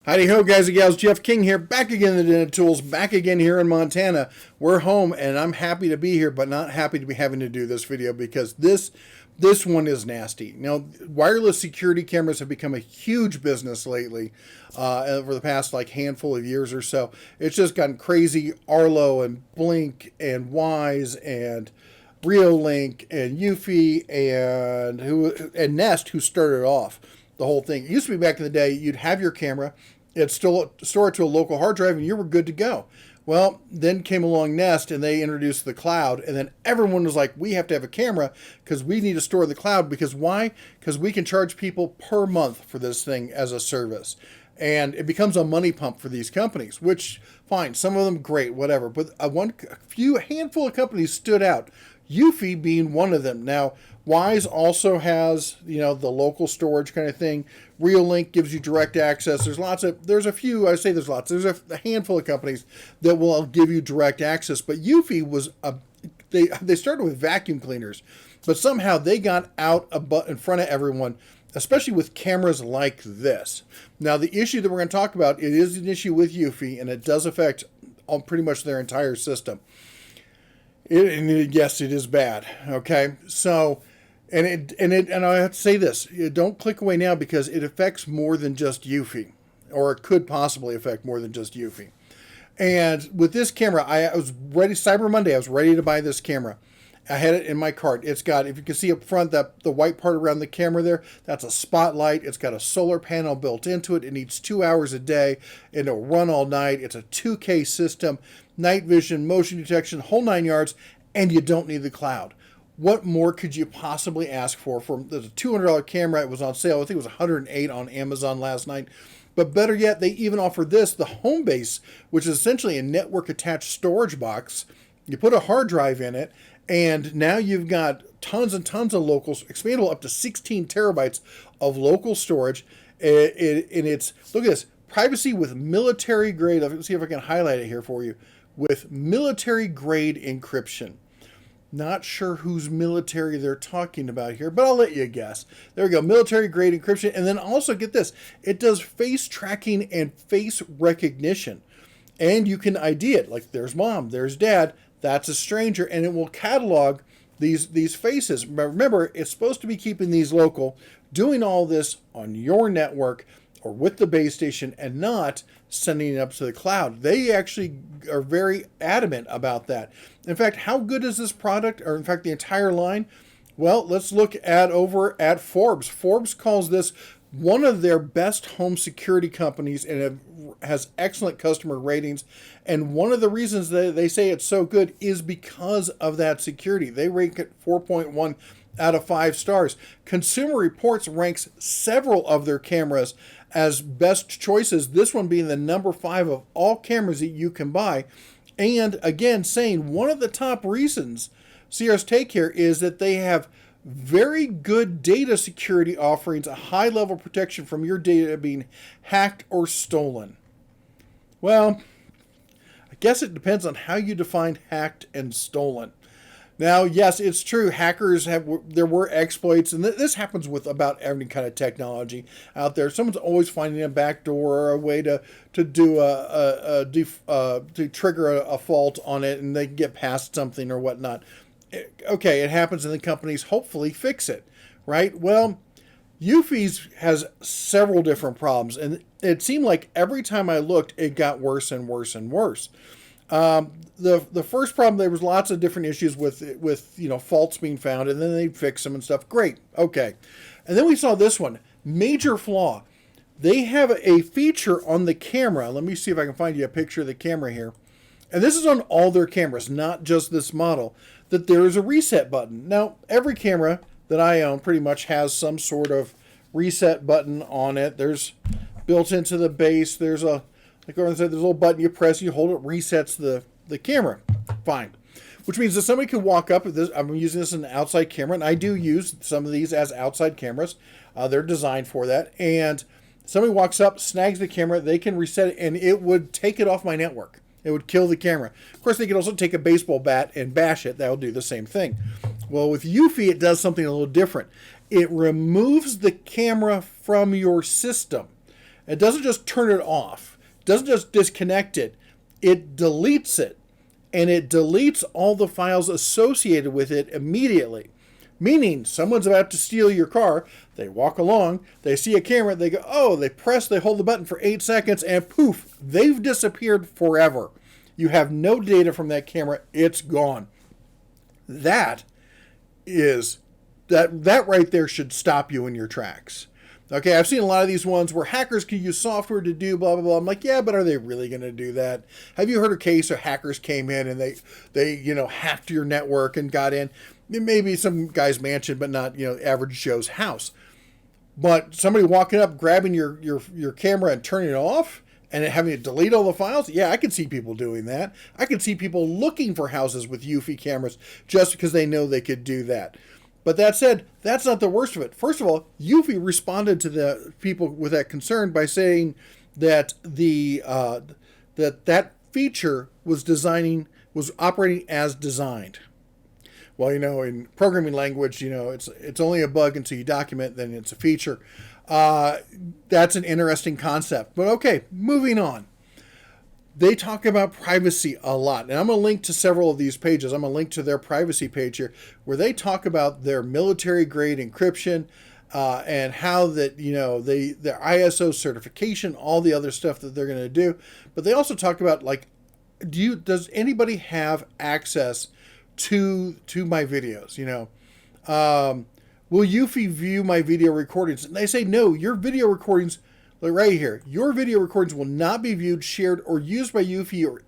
Howdy ho, guys and gals. Jeff King here, back again in the Den of Tools, back again here in Montana. We're home, and I'm happy to be here, but not happy to be having to do this video because this one is nasty. Now, wireless security cameras have become a huge business lately over the past handful of years or so. It's just gotten crazy. Arlo and Blink and Wise and Reolink and Eufy and Nest, who started off the whole thing. It used to be back in the day, you'd have your camera, it'd still store it to a local hard drive, and you were good to go. Well, then came along Nest, and they introduced the cloud, and then everyone was like, we have to have a camera because we need to store the cloud. Because why? Because we can charge people per month for this thing as a service. And it becomes a money pump for these companies, which, fine, some of them great, whatever. But a handful of companies stood out, Eufy being one of them. Now, Wise also has, the local storage kind of thing. Reolink gives you direct access. There's a handful of companies that will give you direct access. But Eufy was, they started with vacuum cleaners, but somehow they got out in front of everyone, especially with cameras like this. Now, the issue that we're going to talk about, it is an issue with Eufy, and it does affect pretty much their entire system. Yes, it is bad. Okay, so and I have to say this: don't click away now because it affects more than just Eufy, or it could possibly affect more than just Eufy. And with this camera, I was ready. Cyber Monday, I was ready to buy this camera. I had it in my cart. It's got, if you can see up front, the white part around the camera there, that's a spotlight. It's got a solar panel built into it. It needs 2 hours a day, and it'll run all night. It's a 2K system, night vision, motion detection, whole 9 yards, and you don't need the cloud. What more could you possibly ask for? There's a $200 camera. It was on sale. I think it was $108 on Amazon last night. But better yet, they even offer this, the Homebase, which is essentially a network-attached storage box. You put a hard drive in it, and now you've got tons and tons of local, expandable up to 16 terabytes of local storage. And it's, look at this, privacy with military grade. Let's see if I can highlight it here for you. With military grade encryption. Not sure whose military they're talking about here, but I'll let you guess. There we go, military grade encryption. And then also get this, it does face tracking and face recognition. And you can ID it, like there's mom, there's dad, that's a stranger, and it will catalog these faces. Remember, it's supposed to be keeping these local, doing all this on your network or with the base station, and not sending it up to the cloud. They actually are very adamant about that. In fact, how good is this product, or in fact the entire line? Well, let's look over at Forbes. Forbes calls this one of their best home security companies, and it has excellent customer ratings. And one of the reasons that they say it's so good is because of that security. They rank it 4.1 out of 5 stars. Consumer Reports ranks several of their cameras as best choices, this one being the number 5 of all cameras that you can buy. And again, saying one of the top reasons CRs take here is that they have very good data security offerings, a high level of protection from your data being hacked or stolen. Well, I guess it depends on how you define hacked and stolen. Now, yes, it's true. Hackers there were exploits, and this happens with about every kind of technology out there. Someone's always finding a backdoor or a way to trigger a fault on it, and they can get past something or whatnot. Okay, it happens, and the companies hopefully fix it, right? Well, Eufy's has several different problems, and it seemed like every time I looked, it got worse and worse and worse. The first problem, there was lots of different issues with faults being found, and then they'd fix them and stuff. Great, okay. And then we saw this one, major flaw. They have a feature on the camera. Let me see if I can find you a picture of the camera here. And this is on all their cameras, not just this model, that there is a reset button. Now, every camera that I own pretty much has some sort of reset button on it. There's built into the base, there's a, like I said, there's a little button you press, you hold it, resets the camera. Fine. Which means that somebody could walk up, I'm using this as an outside camera, and I do use some of these as outside cameras. They're designed for that. And somebody walks up, snags the camera, they can reset it, and it would take it off my network. It would kill the camera. Of course, they could also take a baseball bat and bash it. That will do the same thing. Well, with Eufy, it does something a little different. It removes the camera from your system. It doesn't just turn it off. It doesn't just disconnect it. It deletes it. And it deletes all the files associated with it immediately. Meaning, someone's about to steal your car, they walk along, they see a camera, they go, oh, they hold the button for 8 seconds, and poof, they've disappeared forever. You have no data from that camera, it's gone. That right there should stop you in your tracks. Okay, I've seen a lot of these ones where hackers can use software to do blah, blah, blah. I'm like, yeah, but are they really going to do that? Have you heard a case where hackers came in and they hacked your network and got in? Maybe some guy's mansion, but not, average Joe's house. But somebody walking up, grabbing your camera and turning it off and having to delete all the files? Yeah, I can see people doing that. I can see people looking for houses with Eufy cameras just because they know they could do that. But that said, that's not the worst of it. First of all, Eufy responded to the people with that concern by saying that that feature was operating as designed. Well, in programming language, it's only a bug until you document, then it's a feature. That's an interesting concept. But okay, moving on. They talk about privacy a lot. And I'm going to link to several of these pages. I'm going to link to their privacy page here, where they talk about their military-grade encryption and how that, their ISO certification, all the other stuff that they're going to do. But they also talk about, does anybody have access to my videos? Will Eufy view my video recordings? And they say, no, your video recordings, right here, your video recordings will not be viewed, shared, or used by Eufy or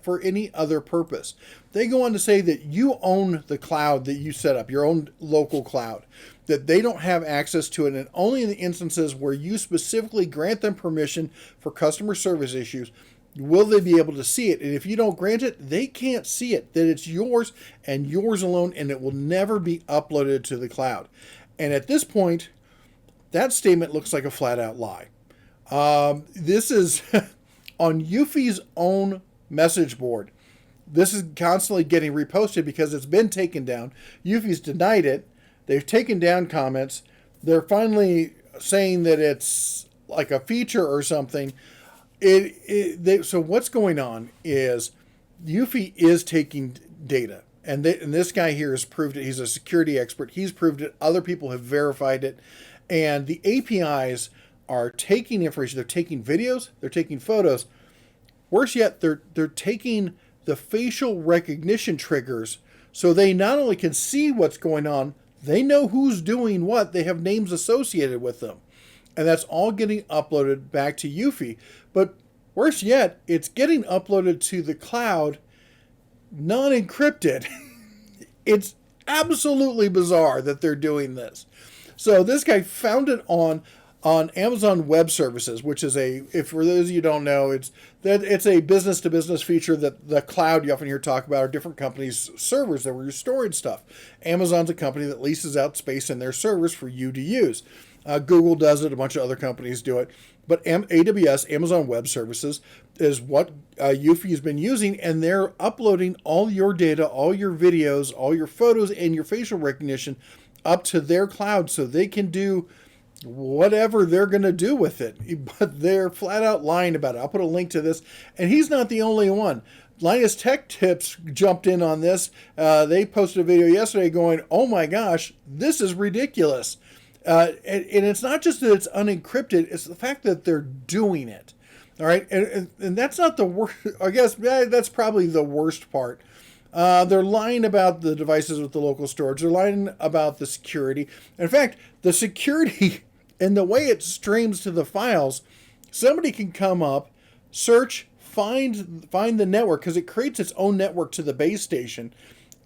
for any other purpose. They go on to say that you own the cloud that you set up, your own local cloud, that they don't have access to it, and only in the instances where you specifically grant them permission for customer service issues will they be able to see it. And if you don't grant it, they can't see it, that it's yours and yours alone, and it will never be uploaded to the cloud. And at this point, that statement looks like a flat-out lie. This is on Eufy's own message board. This is constantly getting reposted because it's been taken down. Eufy's denied it. They've taken down comments. They're finally saying that it's like a feature or something. So what's going on is Eufy is taking data. And this guy here has proved it. He's a security expert. He's proved it. Other people have verified it. And the APIs are taking information. They're taking videos. They're taking photos. Worse yet, they're taking the facial recognition triggers so they not only can see what's going on, they know who's doing what. They have names associated with them. And that's all getting uploaded back to Eufy. But worse yet, it's getting uploaded to the cloud non-encrypted. It's absolutely bizarre that they're doing this. So this guy found it on Amazon Web Services, which is for those of you who don't know, it's a business-to-business feature that the cloud you often hear talk about are different companies' servers that where you're storing stuff. Amazon's a company that leases out space in their servers for you to use. Google does it. A bunch of other companies do it. But AWS, Amazon Web Services, is what Eufy has been using, and they're uploading all your data, all your videos, all your photos, and your facial recognition up to their cloud so they can do whatever they're going to do with it. But they're flat out lying about it. I'll put a link to this. And he's not the only one. Linus Tech Tips jumped in on this. They posted a video yesterday going, oh my gosh, this is ridiculous. And it's not just that it's unencrypted, it's the fact that they're doing it. All right. And that's not the worst. I guess that's probably the worst part. They're lying about the devices with the local storage. They're lying about the security. In fact, the security and the way it streams to the files, somebody can come up, search, find the network, because it creates its own network to the base station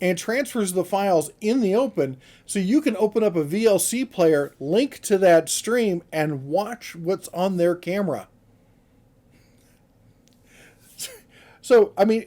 and transfers the files in the open, so you can open up a VLC player, link to that stream, and watch what's on their camera. So, I mean,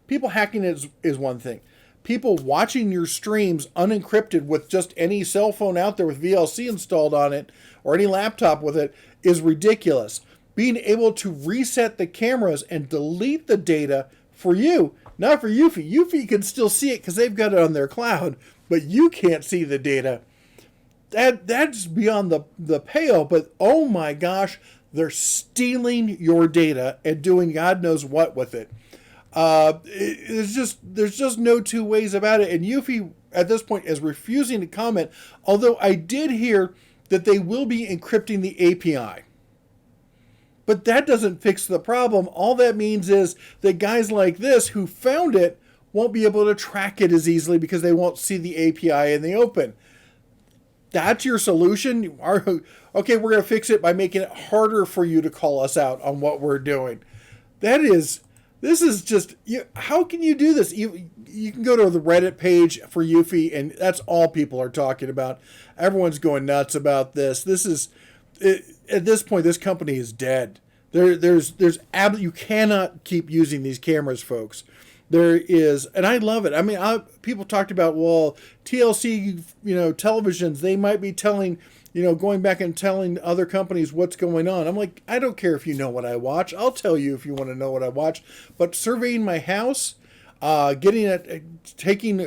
people hacking is one thing. People watching your streams unencrypted with just any cell phone out there with VLC installed on it, or any laptop with it, is ridiculous. Being able to reset the cameras and delete the data for you, not for Eufy. Eufy can still see it because they've got it on their cloud, but you can't see the data. That's beyond the pale, but oh my gosh, They're stealing your data and doing God knows what with it. There's just no two ways about it. And Eufy at this point is refusing to comment, although I did hear that they will be encrypting the API. But that doesn't fix the problem. All that means is that guys like this who found it won't be able to track it as easily because they won't see the API in the open. That's your solution? Okay, we're going to fix it by making it harder for you to call us out on what we're doing. This is just, how can you do this? You can go to the Reddit page for Eufy, and that's all people are talking about. Everyone's going nuts about this. At this point, this company is dead. You cannot keep using these cameras, folks. There is, and I love it. I mean, people talked about, well, TLC, televisions, they might be telling, going back and telling other companies what's going on. I'm like, I don't care if you know what I watch. I'll tell you if you want to know what I watch. But surveying my house, taking,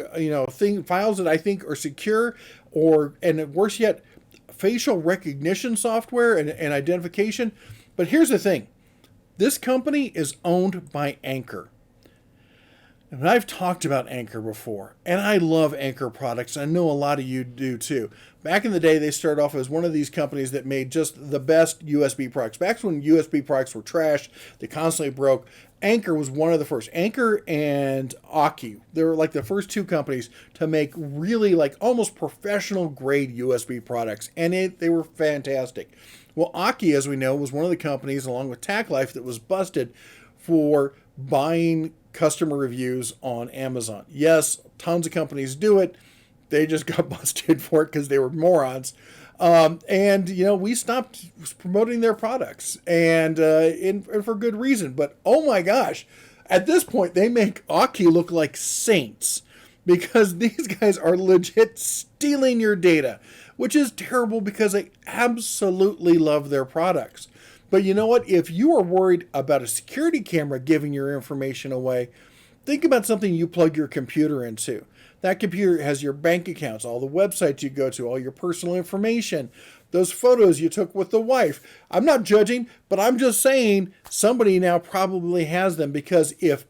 files that I think are secure, and worse yet, facial recognition software and identification. But here's the thing. This company is owned by Anker. And I've talked about Anker before, and I love Anker products. I know a lot of you do too. Back in the day, they started off as one of these companies that made just the best USB products. Back when USB products were trash, they constantly broke. Anker was one of the first. Anker and Aki, they were like the first two companies to make really like almost professional grade USB products, and they were fantastic. Well, Aki, as we know, was one of the companies, along with TacLife, that was busted for buying customer reviews on Amazon. Yes, tons of companies do it. They just got busted for it because they were morons. We stopped promoting their products, and for good reason. But oh my gosh, at this point, they make Aki look like saints because these guys are legit stealing your data, which is terrible because I absolutely love their products. But you know what? If you are worried about a security camera giving your information away, think about something you plug your computer into. That computer has your bank accounts, all the websites you go to, all your personal information, those photos you took with the wife. I'm not judging, but I'm just saying somebody now probably has them, because if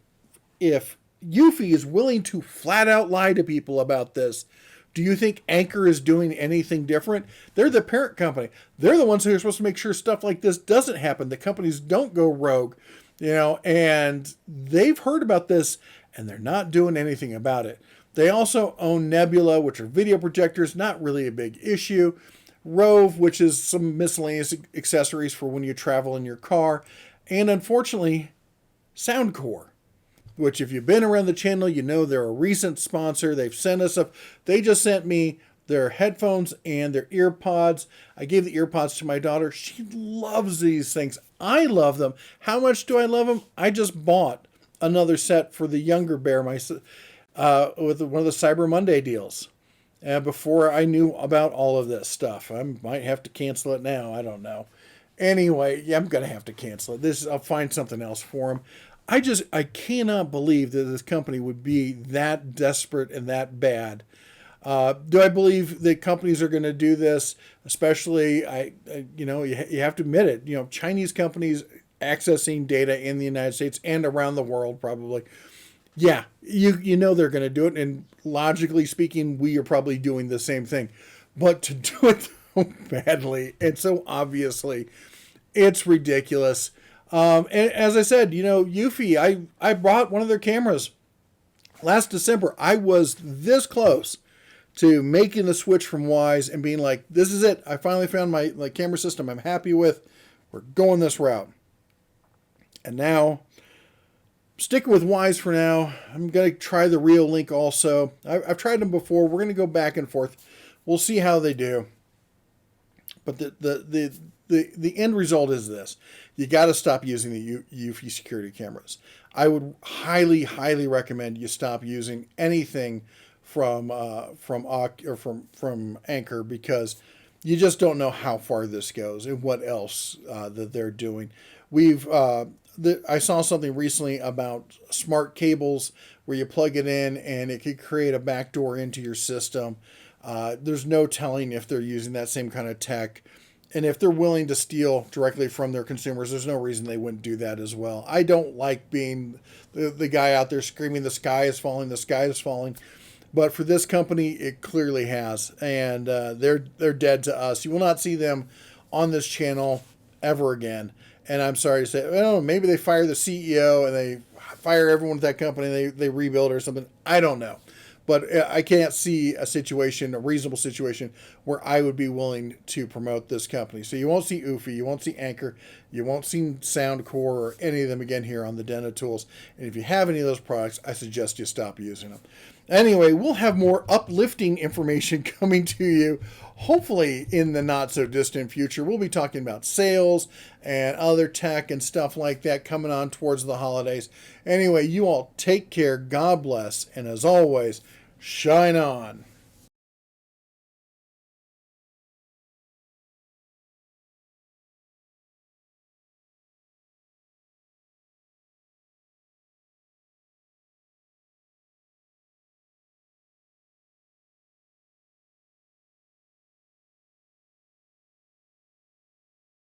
Eufy is willing to flat out lie to people about this, do you think Anker is doing anything different? They're the parent company. They're the ones who are supposed to make sure stuff like this doesn't happen. The companies don't go rogue, and they've heard about this and they're not doing anything about it. They also own Nebula, which are video projectors, not really a big issue. Rove, which is some miscellaneous accessories for when you travel in your car. And unfortunately, Soundcore, which if you've been around the channel, you know they're a recent sponsor. They've sent us they just sent me their headphones and their ear pods. I gave the ear pods to my daughter. She loves these things. I love them. How much do I love them? I just bought another set for the younger bear with one of the Cyber Monday deals. Before I knew about all of this stuff. I might have to cancel it now. I don't know. Anyway, yeah, I'm going to have to cancel it. I'll find something else for them. I cannot believe that this company would be that desperate and that bad. Do I believe that companies are going to do this? Especially, you have to admit it. Chinese companies accessing data in the United States and around the world probably. Yeah, they're going to do it. And logically speaking, we are probably doing the same thing. But to do it so badly and so obviously, it's ridiculous. And as I said, Eufy, I bought one of their cameras last December. I was this close to making the switch from Wise and being like, this is it. I finally found my camera system I'm happy with. We're going this route. And now, sticking with Wise for now. I'm going to try the Real Link also. I've tried them before. We're going to go back and forth. We'll see how they do. But the end result is this. You got to stop using the Eufy security cameras. I would highly, highly recommend you stop using anything from Anker, because you just don't know how far this goes and what else that they're doing. I saw something recently about smart cables where you plug it in and it could create a backdoor into your system. There's no telling if they're using that same kind of tech And if they're willing to steal directly from their consumers, there's no reason they wouldn't do that as well. I don't like being the guy out there screaming, the sky is falling, the sky is falling. But for this company, it clearly has. And they're dead to us. You will not see them on this channel ever again. And I'm sorry to say, well, maybe they fire the CEO and they fire everyone at that company and they rebuild or something. I don't know. But I can't see a situation, a reasonable situation, where I would be willing to promote this company. So you won't see Eufy, you won't see Anker, you won't see Soundcore or any of them again here on the Den of Tools. And if you have any of those products, I suggest you stop using them. Anyway, we'll have more uplifting information coming to you, hopefully in the not-so-distant future. We'll be talking about sales and other tech and stuff like that coming on towards the holidays. Anyway, you all take care, God bless, and as always, shine on.